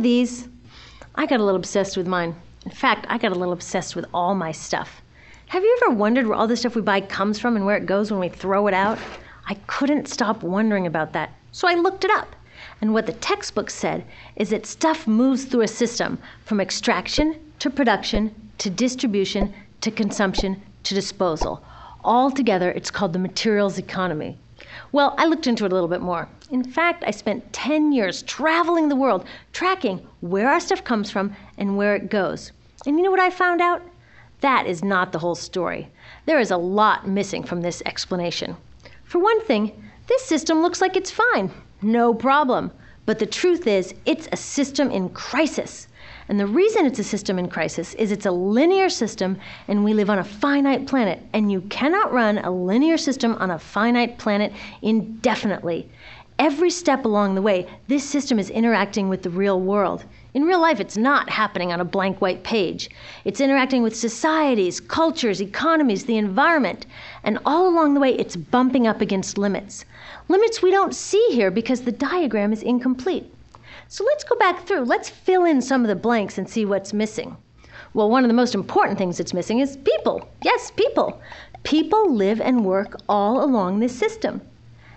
these? I got a little obsessed with mine. In fact, I got a little obsessed with all my stuff. Have you ever wondered where all the stuff we buy comes from and where it goes when we throw it out? I couldn't stop wondering about that, so I looked it up. And what the textbook said is that stuff moves through a system from extraction to production to distribution to consumption to disposal. All together, it's called the materials economy. Well, I looked into it a little bit more. In fact, I spent 10 years traveling the world, tracking where our stuff comes from and where it goes. And you know what I found out? That is not the whole story. There is a lot missing from this explanation. For one thing, this system looks like it's fine. No problem. But the truth is, it's a system in crisis. And the reason it's a system in crisis is it's a linear system and we live on a finite planet. And you cannot run a linear system on a finite planet indefinitely. Every step along the way, this system is interacting with the real world. In real life, it's not happening on a blank white page. It's interacting with societies, cultures, economies, the environment. And all along the way, it's bumping up against limits. Limits we don't see here because the diagram is incomplete. So let's go back through. Let's fill in some of the blanks and see what's missing. Well, one of the most important things that's missing is people. Yes, people. People live and work all along this system.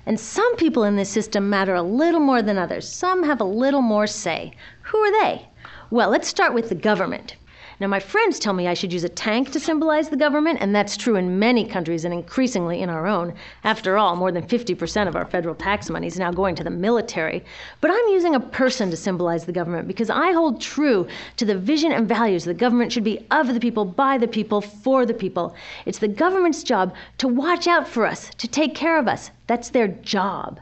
And some people in this system matter a little more than others. Some have a little more say. Who are they? Well, let's start with the government. Now, my friends tell me I should use a tank to symbolize the government, and that's true in many countries and increasingly in our own. After all, more than 50% of our federal tax money is now going to the military. But I'm using a person to symbolize the government because I hold true to the vision and values the government should be of the people, by the people, for the people. It's the government's job to watch out for us, to take care of us. That's their job.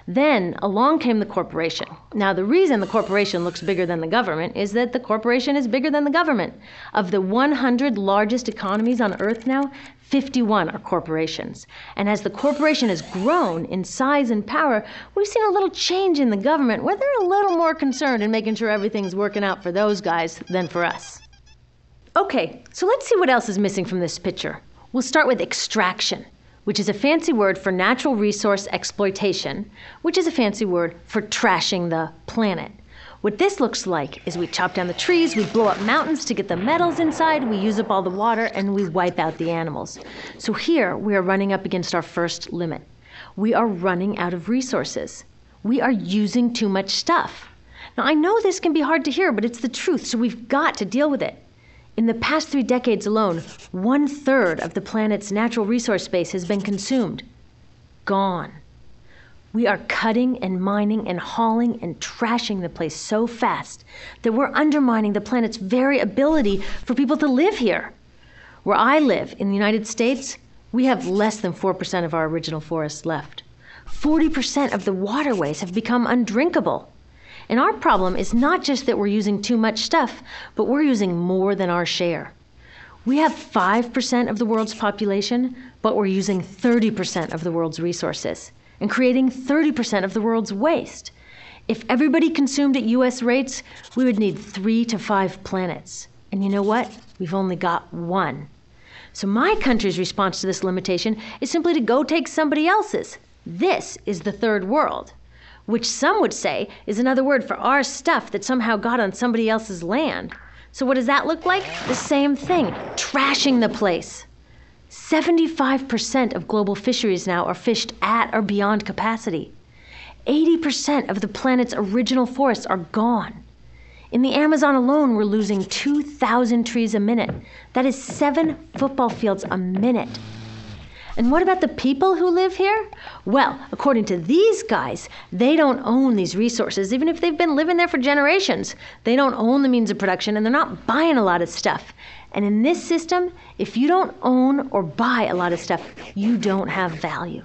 Then along came the corporation. Now, the reason the corporation looks bigger than the government is that the corporation is bigger than the government. Of the 100 largest economies on Earth now, 51 are corporations. And as the corporation has grown in size and power, we've seen a little change in the government where they're a little more concerned in making sure everything's working out for those guys than for us. Okay, so let's see what else is missing from this picture. We'll start with extraction, which is a fancy word for natural resource exploitation, which is a fancy word for trashing the planet. What this looks like is we chop down the trees, we blow up mountains to get the metals inside, we use up all the water, and we wipe out the animals. So here we are running up against our first limit. We are running out of resources. We are using too much stuff. Now, I know this can be hard to hear, but it's the truth, so we've got to deal with it. In the past 3 decades alone, 1/3 of the planet's natural resource space has been consumed. Gone. We are cutting and mining and hauling and trashing the place so fast that we're undermining the planet's very ability for people to live here. Where I live, in the United States, we have less than 4% of our original forests left. 40% of the waterways have become undrinkable. And our problem is not just that we're using too much stuff, but we're using more than our share. We have 5% of the world's population, but we're using 30% of the world's resources and creating 30% of the world's waste. If everybody consumed at US rates, we would need 3 to 5 planets. And you know what? We've only got 1. So my country's response to this limitation is simply to go take somebody else's. This is the third world, which some would say is another word for our stuff that somehow got on somebody else's land. So what does that look like? The same thing, trashing the place. 75% of global fisheries now are fished at or beyond capacity. 80% of the planet's original forests are gone. In the Amazon alone, we're losing 2,000 trees a minute. That is 7 football fields a minute. And what about the people who live here? Well, according to these guys, they don't own these resources, even if they've been living there for generations. They don't own the means of production, and they're not buying a lot of stuff. And in this system, if you don't own or buy a lot of stuff, you don't have value.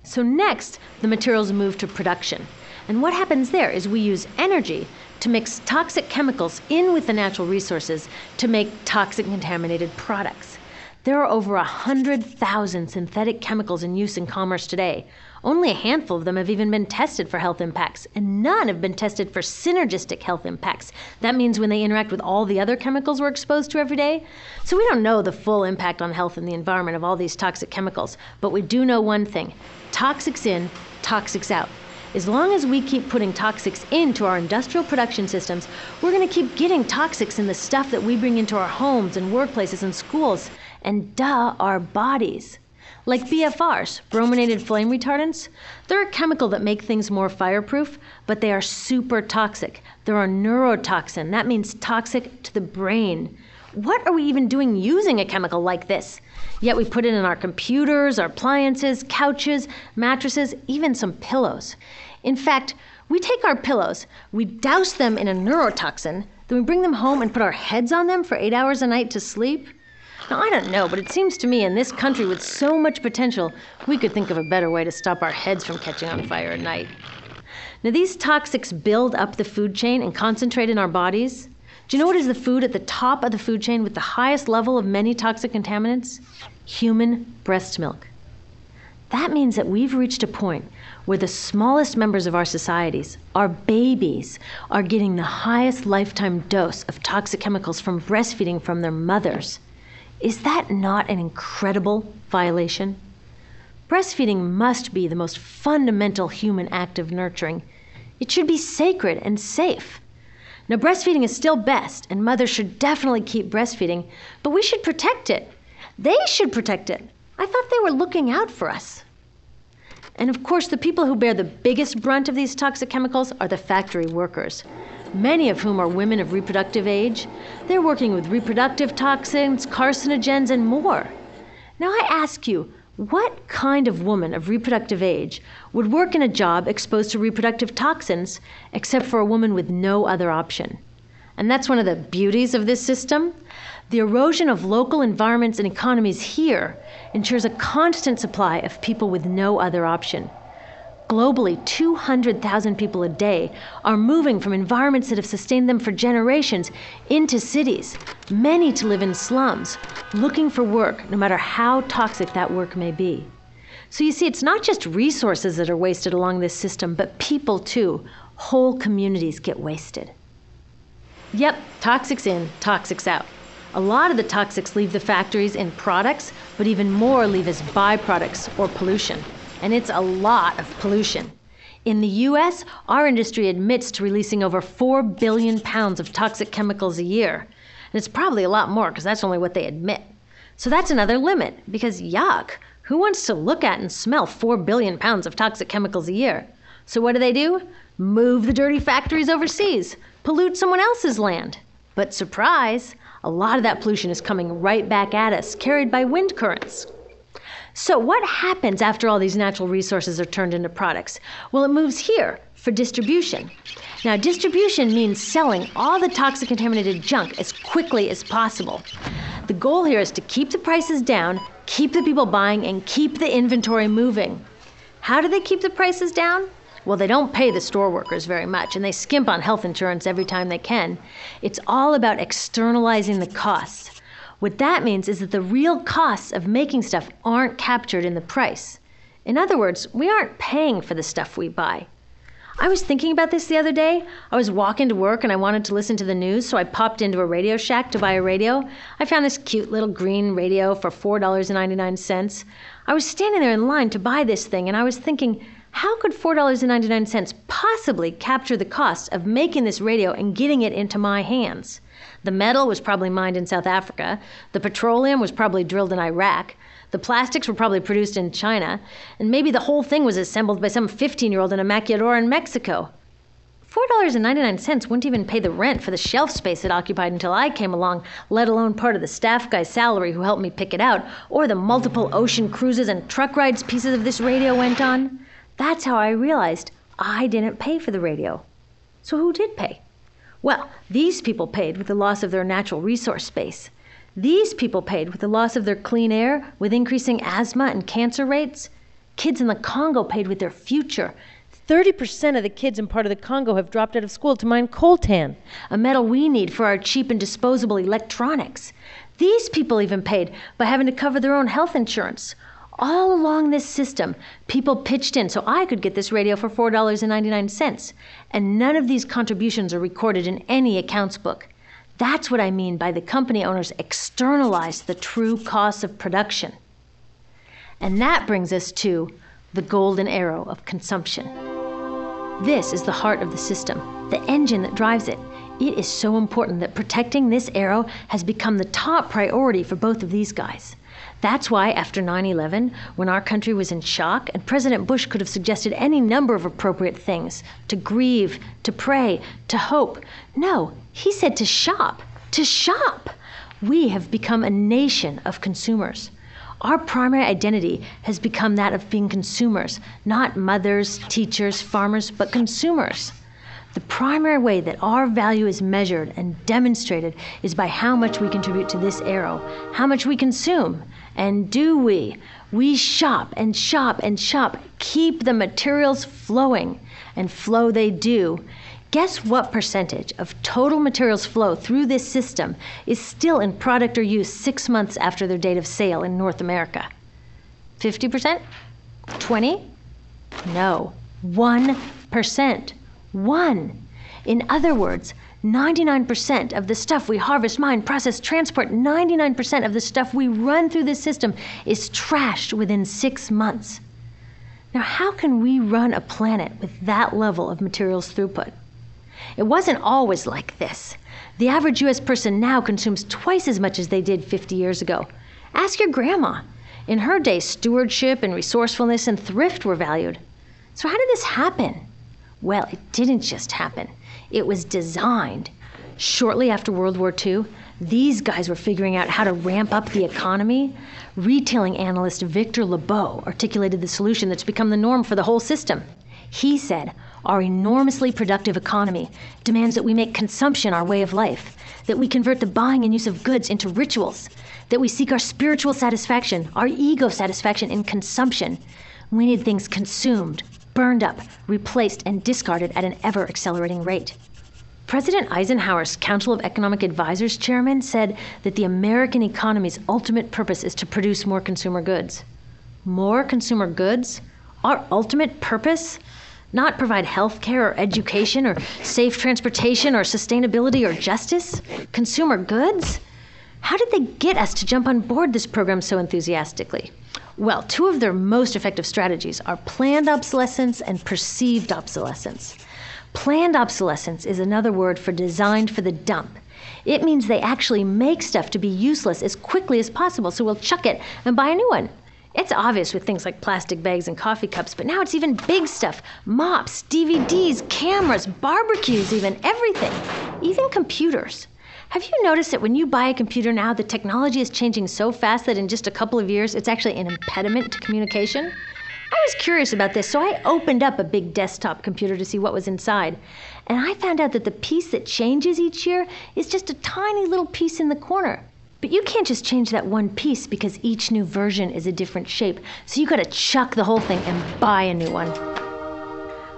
So next, the materials move to production. And what happens there is we use energy to mix toxic chemicals in with the natural resources to make toxic contaminated products. There are over 100,000 synthetic chemicals in use in commerce today. Only a handful of them have even been tested for health impacts, and none have been tested for synergistic health impacts. That means when they interact with all the other chemicals we're exposed to every day. So we don't know the full impact on health and the environment of all these toxic chemicals, but we do know one thing: toxics in, toxics out. As long as we keep putting toxics into our industrial production systems, we're going to keep getting toxics in the stuff that we bring into our homes and workplaces and schools, and our bodies. Like BFRs, brominated flame retardants, they're a chemical that make things more fireproof, but they are super toxic. They're a neurotoxin. That means toxic to the brain. What are we even doing using a chemical like this? Yet we put it in our computers, our appliances, couches, mattresses, even some pillows. In fact, we take our pillows, we douse them in a neurotoxin, then we bring them home and put our heads on them for 8 hours a night to sleep. Now, I don't know, but it seems to me in this country with so much potential, we could think of a better way to stop our heads from catching on fire at night. Now, these toxics build up the food chain and concentrate in our bodies. Do you know what is the food at the top of the food chain with the highest level of many toxic contaminants? Human breast milk. That means that we've reached a point where the smallest members of our societies, our babies, are getting the highest lifetime dose of toxic chemicals from breastfeeding from their mothers. Is that not an incredible violation? Breastfeeding must be the most fundamental human act of nurturing. It should be sacred and safe. Now, breastfeeding is still best, and mothers should definitely keep breastfeeding, but we should protect it. They should protect it. I thought they were looking out for us. And of course, the people who bear the biggest brunt of these toxic chemicals are the factory workers, many of whom are women of reproductive age. They're working with reproductive toxins, carcinogens, and more. Now I ask you, what kind of woman of reproductive age would work in a job exposed to reproductive toxins except for a woman with no other option? And that's one of the beauties of this system. The erosion of local environments and economies here ensures a constant supply of people with no other option. Globally, 200,000 people a day are moving from environments that have sustained them for generations into cities, many to live in slums, looking for work, no matter how toxic that work may be. So you see, it's not just resources that are wasted along this system, but people too. Whole communities get wasted. Yep, toxics in, toxics out. A lot of the toxics leave the factories in products, but even more leave as byproducts or pollution. And it's a lot of pollution. In the US, our industry admits to releasing over 4 billion pounds of toxic chemicals a year. And it's probably a lot more because that's only what they admit. So that's another limit, because yuck, who wants to look at and smell 4 billion pounds of toxic chemicals a year? So what do? Move the dirty factories overseas, pollute someone else's land. But surprise, a lot of that pollution is coming right back at us, carried by wind currents. So what happens after all these natural resources are turned into products? Well, it moves here for distribution. Now, distribution means selling all the toxic contaminated junk as quickly as possible. The goal here is to keep the prices down, keep the people buying, and keep the inventory moving. How do they keep the prices down? Well, they don't pay the store workers very much, and they skimp on health insurance every time they can. It's all about externalizing the costs. What that means is that the real costs of making stuff aren't captured in the price. In other words, we aren't paying for the stuff we buy. I was thinking about this the other day. I was walking to work and I wanted to listen to the news, so I popped into a Radio Shack to buy a radio. I found this cute little green radio for $4.99. I was standing there in line to buy this thing, and I was thinking, how could $4.99 possibly capture the cost of making this radio and getting it into my hands? The metal was probably mined in South Africa. The petroleum was probably drilled in Iraq. The plastics were probably produced in China. And maybe the whole thing was assembled by some 15-year-old in a maquiladora in Mexico. $4.99 wouldn't even pay the rent for the shelf space it occupied until I came along, let alone part of the staff guy's salary who helped me pick it out, or the multiple ocean cruises and truck rides pieces of this radio went on. That's how I realized I didn't pay for the radio. So who did pay? Well, these people paid with the loss of their natural resource space. These people paid with the loss of their clean air, with increasing asthma and cancer rates. Kids in the Congo paid with their future. 30% of the kids in part of the Congo have dropped out of school to mine coltan, a metal we need for our cheap and disposable electronics. These people even paid by having to cover their own health insurance. All along this system, people pitched in so I could get this radio for $4.99. And none of these contributions are recorded in any accounts book. That's what I mean by the company owners externalized the true costs of production. And that brings us to the golden arrow of consumption. This is the heart of the system, the engine that drives it. It is so important that protecting this arrow has become the top priority for both of these guys. That's why after 9/11, when our country was in shock, and President Bush could have suggested any number of appropriate things, to grieve, to pray, to hope. No, he said to shop, to shop. We have become a nation of consumers. Our primary identity has become that of being consumers, not mothers, teachers, farmers, but consumers. The primary way that our value is measured and demonstrated is by how much we contribute to this arrow, how much we consume. And do we? We shop and shop and shop, keep the materials flowing, and flow they do. Guess what percentage of total materials flow through this system is still in product or use 6 months after their date of sale in North America? 50%? 20? No, 1%. 1. In other words, 99% of the stuff we harvest, mine, process, transport, 99% of the stuff we run through this system is trashed within 6 months. Now, how can we run a planet with that level of materials throughput? It wasn't always like this. The average U.S. person now consumes twice as much as they did 50 years ago. Ask your grandma. In her day, stewardship and resourcefulness and thrift were valued. So how did this happen? Well, it didn't just happen. It was designed. Shortly after World War II, these guys were figuring out how to ramp up the economy. Retailing analyst Victor Lebow articulated the solution that's become the norm for the whole system. He said, our enormously productive economy demands that we make consumption our way of life, that we convert the buying and use of goods into rituals, that we seek our spiritual satisfaction, our ego satisfaction in consumption. We need things consumed, burned up, replaced, and discarded at an ever-accelerating rate. President Eisenhower's Council of Economic Advisors chairman said that the American economy's ultimate purpose is to produce more consumer goods. More consumer goods? Our ultimate purpose? Not provide health care or education or safe transportation or sustainability or justice? Consumer goods? How did they get us to jump on board this program so enthusiastically? Well, 2 of their most effective strategies are planned obsolescence and perceived obsolescence. Planned obsolescence is another word for designed for the dump. It means they actually make stuff to be useless as quickly as possible, so we'll chuck it and buy a new one. It's obvious with things like plastic bags and coffee cups, but now it's even big stuff. Mops, DVDs, cameras, barbecues even, everything. Even computers. Have you noticed that when you buy a computer now, the technology is changing so fast that in just a couple of years, it's actually an impediment to communication? I was curious about this, so I opened up a big desktop computer to see what was inside. And I found out that the piece that changes each year is just a tiny little piece in the corner. But you can't just change that one piece because each new version is a different shape. So you gotta chuck the whole thing and buy a new one.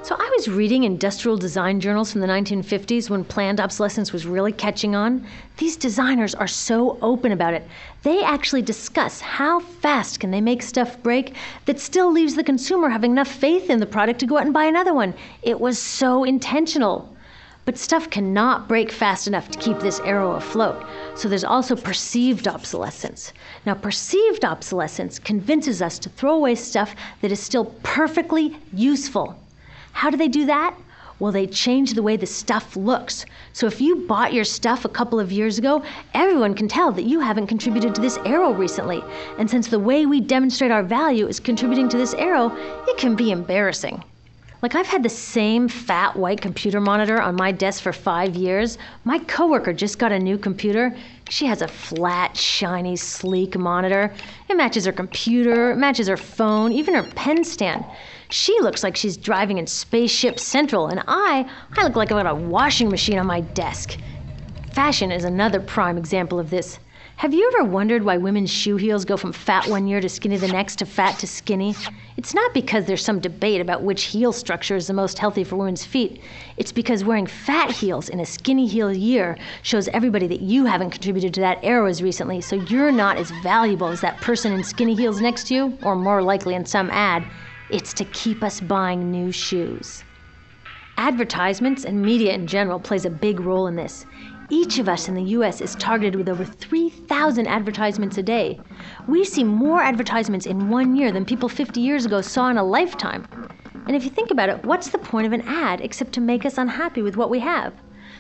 So I was reading industrial design journals from the 1950s when planned obsolescence was really catching on. These designers are so open about it. They actually discuss how fast can they make stuff break that still leaves the consumer having enough faith in the product to go out and buy another one. It was so intentional. But stuff cannot break fast enough to keep this arrow afloat. So there's also perceived obsolescence. Now, perceived obsolescence convinces us to throw away stuff that is still perfectly useful. How do they do that? Well, they change the way the stuff looks. So if you bought your stuff a couple of years ago, everyone can tell that you haven't contributed to this arrow recently. And since the way we demonstrate our value is contributing to this arrow, it can be embarrassing. Like, I've had the same fat white computer monitor on my desk for 5 years. My coworker just got a new computer. She has a flat, shiny, sleek monitor. It matches her computer, it matches her phone, even her pen stand. She looks like she's driving in Spaceship Central, and I look like I've got a washing machine on my desk. Fashion is another prime example of this. Have you ever wondered why women's shoe heels go from fat one year to skinny the next to fat to skinny? It's not because there's some debate about which heel structure is the most healthy for women's feet. It's because wearing fat heels in a skinny heel year shows everybody that you haven't contributed to that arrow as recently, so you're not as valuable as that person in skinny heels next to you, or more likely in some ad. It's to keep us buying new shoes. Advertisements and media in general plays a big role in this. Each of us in the U.S. is targeted with over 3,000 advertisements a day. We see more advertisements in 1 year than people 50 years ago saw in a lifetime. And if you think about it, what's the point of an ad except to make us unhappy with what we have?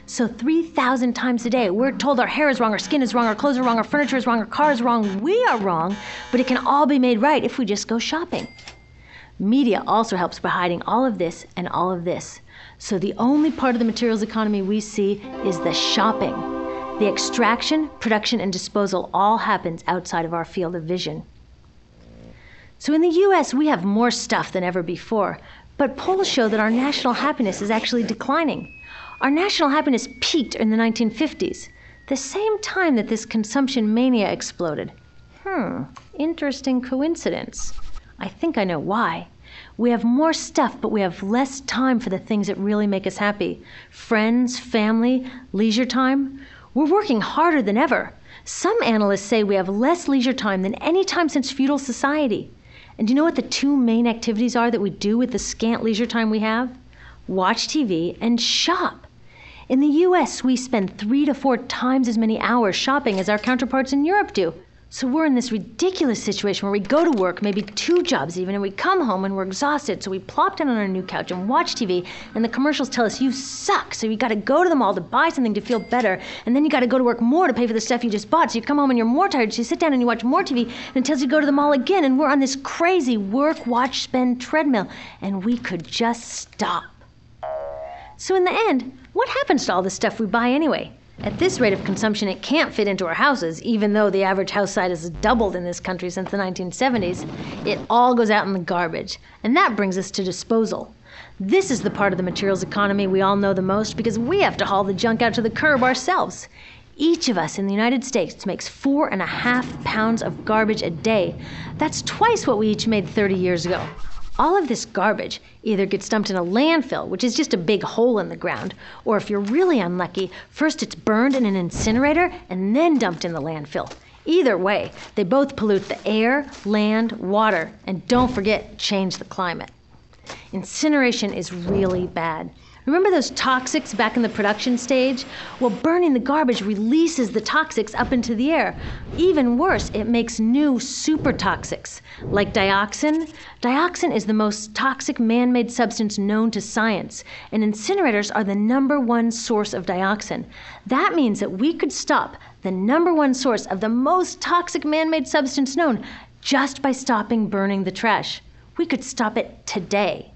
So 3,000 times a day, we're told our hair is wrong, our skin is wrong, our clothes are wrong, our furniture is wrong, our car is wrong, we are wrong, but it can all be made right if we just go shopping. Media also helps by hiding all of this and all of this. So the only part of the materials economy we see is the shopping. The extraction, production, and disposal all happens outside of our field of vision. So in the US, we have more stuff than ever before, but polls show that our national happiness is actually declining. Our national happiness peaked in the 1950s, the same time that this consumption mania exploded. Interesting coincidence. I think I know why. We have more stuff, but we have less time for the things that really make us happy. Friends, family, leisure time. We're working harder than ever. Some analysts say we have less leisure time than any time since feudal society. And do you know what the two main activities are that we do with the scant leisure time we have? Watch TV and shop. In the US, we spend 3 to 4 times as many hours shopping as our counterparts in Europe do. So we're in this ridiculous situation where we go to work, maybe 2 jobs even, and we come home and we're exhausted. So we plop down on our new couch and watch TV, and the commercials tell us you suck. So you got to go to the mall to buy something to feel better, and then you got to go to work more to pay for the stuff you just bought. So you come home and you're more tired, so you sit down and you watch more TV, and it tells you to go to the mall again. And we're on this crazy work, watch, spend treadmill, and we could just stop. So in the end, what happens to all the stuff we buy anyway? At this rate of consumption, it can't fit into our houses, even though the average house size has doubled in this country since the 1970s. It all goes out in the garbage. And that brings us to disposal. This is the part of the materials economy we all know the most because we have to haul the junk out to the curb ourselves. Each of us in the United States makes 4.5 pounds of garbage a day. That's twice what we each made 30 years ago. All of this garbage either gets dumped in a landfill, which is just a big hole in the ground, or if you're really unlucky, first it's burned in an incinerator and then dumped in the landfill. Either way, they both pollute the air, land, water, and don't forget, change the climate. Incineration is really bad. Remember those toxics back in the production stage? Well, burning the garbage releases the toxics up into the air. Even worse, it makes new super toxics, like dioxin. Dioxin is the most toxic man-made substance known to science, and incinerators are the #1 source of dioxin. That means that we could stop the #1 source of the most toxic man-made substance known just by stopping burning the trash. We could stop it today.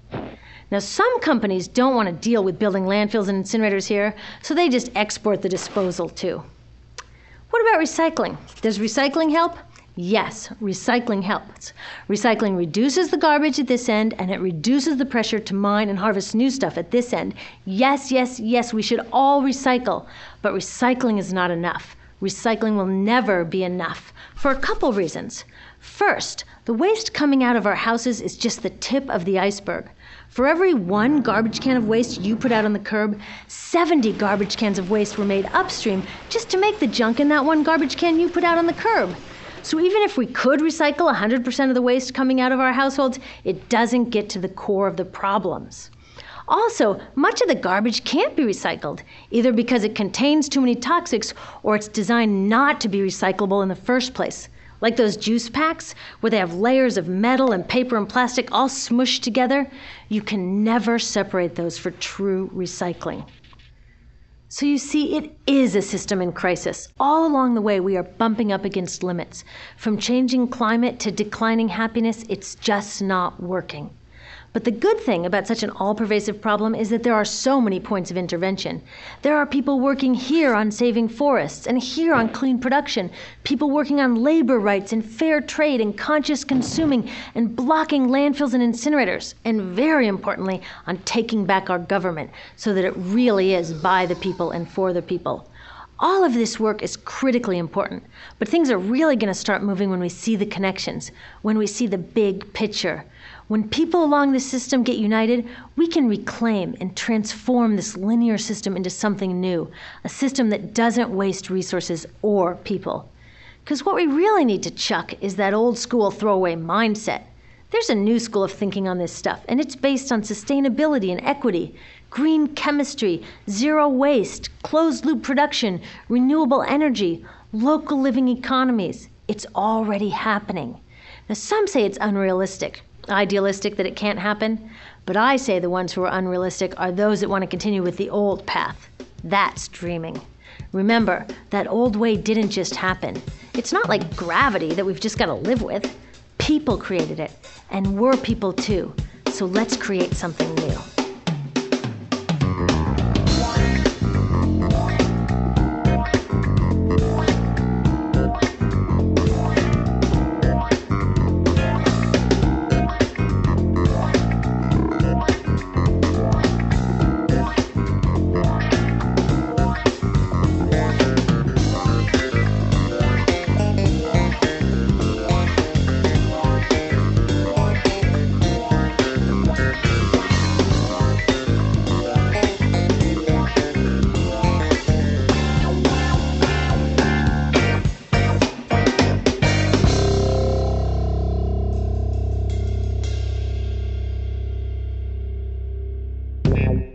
Now, some companies don't want to deal with building landfills and incinerators here, so they just export the disposal too. What about recycling? Does recycling help? Yes, recycling helps. Recycling reduces the garbage at this end, and it reduces the pressure to mine and harvest new stuff at this end. Yes, yes, yes, we should all recycle, but recycling is not enough. Recycling will never be enough for a couple reasons. First, the waste coming out of our houses is just the tip of the iceberg. For every 1 garbage can of waste you put out on the curb, 70 garbage cans of waste were made upstream just to make the junk in that 1 garbage can you put out on the curb. So even if we could recycle 100% of the waste coming out of our households, it doesn't get to the core of the problems. Also, much of the garbage can't be recycled, either because it contains too many toxics or it's designed not to be recyclable in the first place. Like those juice packs, where they have layers of metal and paper and plastic all smushed together, you can never separate those for true recycling. So you see, it is a system in crisis. All along the way, we are bumping up against limits. From changing climate to declining happiness, it's just not working. But the good thing about such an all-pervasive problem is that there are so many points of intervention. There are people working here on saving forests and here on clean production, people working on labor rights and fair trade and conscious consuming and blocking landfills and incinerators, and very importantly, on taking back our government so that it really is by the people and for the people. All of this work is critically important, but things are really going to start moving when we see the connections, when we see the big picture. When people along the system get united, we can reclaim and transform this linear system into something new, a system that doesn't waste resources or people. Because what we really need to chuck is that old school throwaway mindset. There's a new school of thinking on this stuff, and it's based on sustainability and equity, green chemistry, zero waste, closed-loop production, renewable energy, local living economies. It's already happening. Now, some say it's unrealistic, idealistic that it can't happen, But I say the ones who are unrealistic are those that want to continue with the old path. That's dreaming. Remember, that old way didn't just happen. It's not like gravity that we've just got to live with. People created it, and we're people too. So let's create something new. Wow.